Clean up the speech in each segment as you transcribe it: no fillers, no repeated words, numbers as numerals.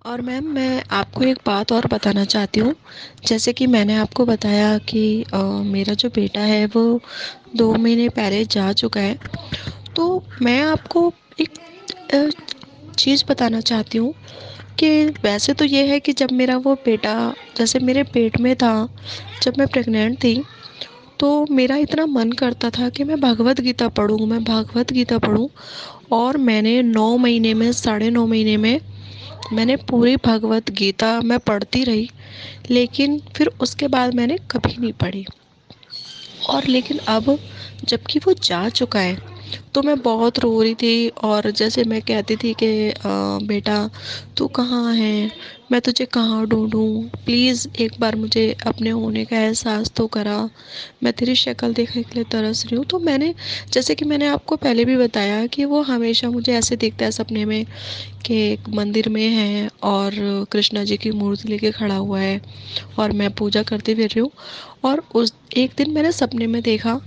और मैम मैं आपको एक बात और बताना चाहती हूँ। जैसे कि मैंने आपको बताया कि मेरा जो बेटा है वो 2 महीने पहले जा चुका है। तो मैं आपको एक अ, चीज़ बताना चाहती हूँ कि वैसे तो ये है कि जब मेरा वो बेटा जैसे मेरे पेट में था, जब मैं प्रेग्नेंट थी, तो मेरा इतना मन करता था कि मैं भागवत गीता पढूँ। और मैंने 9 महीने में, साढ़े 9 महीने में मैंने पूरी भगवत गीता मैं पढ़ती रही, लेकिन फिर उसके बाद मैंने कभी नहीं पढ़ी। और लेकिन अब जबकि वो जा चुका है, तो मैं बहुत रो रही थी और जैसे मैं कहती थी कि बेटा तू कहाँ है, मैं तुझे कहाँ ढूंढूं, प्लीज़ एक बार मुझे अपने होने का एहसास तो करा, मैं तेरी शक्ल देखने के लिए तरस रही हूँ। तो मैंने, जैसे कि मैंने आपको पहले भी बताया कि वो हमेशा मुझे ऐसे दिखता है सपने में कि एक मंदिर में है और कृष्णा जी की मूर्ति लेके खड़ा हुआ है और मैं पूजा करती फिर रही हूँ। और उस एक दिन मैंने सपने में देखा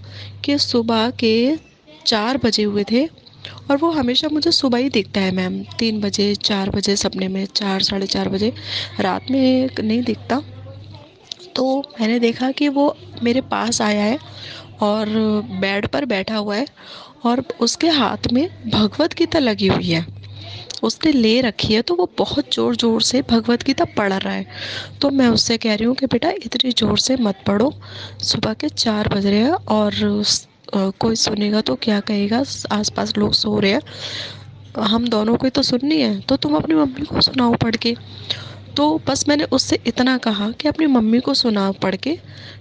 कि सुबह के 4 बजे हुए थे, और वो हमेशा मुझे सुबह ही दिखता है मैम, 3 बजे 4 बजे सपने में, 4 साढ़े 4 बजे, रात में नहीं दिखता। तो मैंने देखा कि वो मेरे पास आया है और बेड पर बैठा हुआ है और उसके हाथ में भगवत गीता लगी हुई है, उसने ले रखी है, तो वो बहुत ज़ोर ज़ोर से भगवत गीता पढ़ रहा है। तो मैं उससे कह रही हूँ कि बेटा इतनी ज़ोर से मत पढ़ो, सुबह के 4 बज रहे हैं और कोई सुनेगा तो क्या कहेगा, आसपास लोग सो रहे हैं, हम दोनों को ही तो सुननी है, तो तुम अपनी मम्मी को सुनाओ पढ़ के। तो बस मैंने उससे इतना कहा कि अपनी मम्मी को सुनाओ पढ़ के,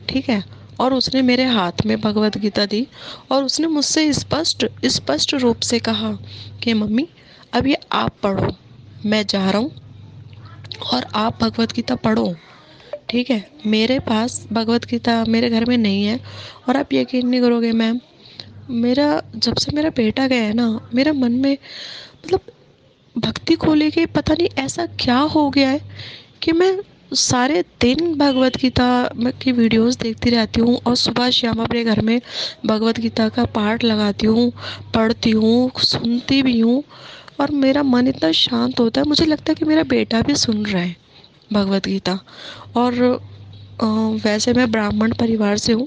ठीक है। और उसने मेरे हाथ में भगवत गीता दी और उसने मुझसे स्पष्ट स्पष्ट रूप से कहा कि मम्मी अब ये आप पढ़ो, मैं जा रहा हूँ और आप भगवत गीता पढ़ो, ठीक है। मेरे पास भगवत गीता मेरे घर में नहीं है। और आप यकीन नहीं करोगे मैम, मेरा जब से मेरा बेटा गया है ना, मेरा मन में मतलब भक्ति को लेके पता नहीं ऐसा क्या हो गया है कि मैं सारे दिन भगवत गीता की वीडियोस देखती रहती हूँ और सुबह शाम अपने घर में भगवत गीता का पाठ लगाती हूँ, पढ़ती हूँ, सुनती भी हूँ। और मेरा मन इतना शांत होता है, मुझे लगता है कि मेरा बेटा भी सुन रहा है भगवत गीता। और अ, वैसे मैं ब्राह्मण परिवार से हूँ,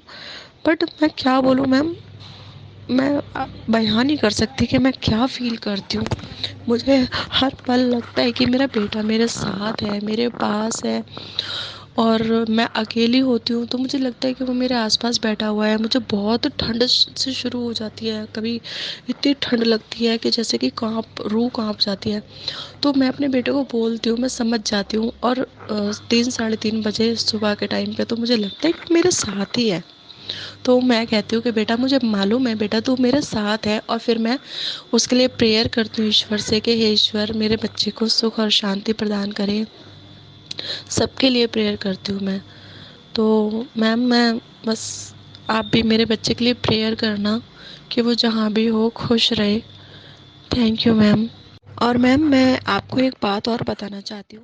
बट मैं क्या बोलूँ मैम, मैं बयान नहीं कर सकती कि मैं क्या फ़ील करती हूँ। मुझे हर पल लगता है कि मेरा बेटा मेरे साथ है, मेरे पास है, और मैं अकेली होती हूँ तो मुझे लगता है कि वो मेरे आसपास बैठा हुआ है। मुझे बहुत ठंड से शुरू हो जाती है, कभी इतनी ठंड लगती है कि जैसे कि रूह काँप जाती है। तो मैं अपने बेटे को बोलती हूँ, मैं समझ जाती हूँ, और 3 साढ़े 3 बजे सुबह के टाइम पे तो मुझे लगता है कि मेरे साथ ही है। तो मैं कहती हूँ कि बेटा मुझे मालूम है बेटा तू मेरे साथ है, और फिर मैं उसके लिए प्रेयर करती हूँ ईश्वर से कि हे ईश्वर मेरे बच्चे को सुख और शांति प्रदान करें। सबके लिए प्रेयर करती हूँ मैं। तो मैम मैं बस, आप भी मेरे बच्चे के लिए प्रेयर करना कि वो जहाँ भी हो खुश रहे। Thank you ma'am. और मैम मैं आपको एक बात और बताना चाहती हूँ।